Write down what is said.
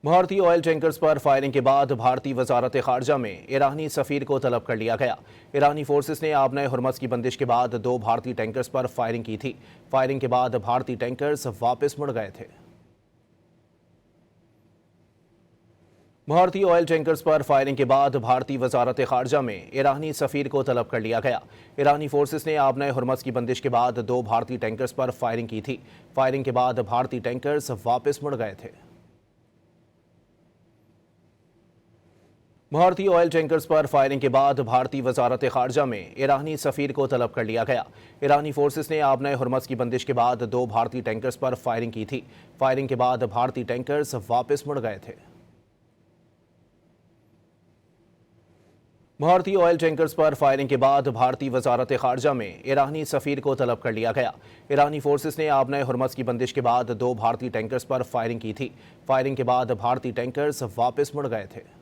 भारतीय oil tankers पर firing के बाद भारतीय वजारत खारजा में ईरानी सफीर को तलब कर लिया गया। ईरानी फोर्सेस ने आबनाए हुर्मस की बंदिश के बाद 2 भारतीय टैंकर्स पर फायरिंग की थी। फायरिंग के बाद भारतीय टैंकर्स वापस मुड़ गए थे। भारतीय ऑयल टैंकर्स पर फायरिंग के बाद भारतीय वजारत खारजा में ईरानी सफीर को तलब कर लिया गया। ईरानी फोर्सेस ने आबनाए हुर्मस की बंदिश के बाद 2 भारतीय टैंकर्स पर फायरिंग की थी। फायरिंग के बाद भारतीय टैंकर्स वापस मुड़ गए थे। भारतीय ऑयल टैंकर्स पर फायरिंग के बाद भारतीय वजारत खारजा में ईरानी सफीर को तलब कर लिया गया। ईरानी फोर्सेस ने आबनाए हुर्मस की बंदिश के बाद 2 भारतीय टैंकर्स पर फायरिंग की थी। फायरिंग के बाद भारतीय टैंकर्स वापस मुड़ गए थे। भारतीय ऑयल टैंकर्स पर फायरिंग के बाद भारतीय वजारत खारजा में ईरानी सफीर को तलब कर लिया गया। ईरानी फोर्सेस ने आबनाए हुर्मस की बंदिश के बाद 2 भारतीय टैंकर्स पर फायरिंग की थी। फायरिंग के बाद भारतीय टैंकर्स वापस मुड़ गए थे।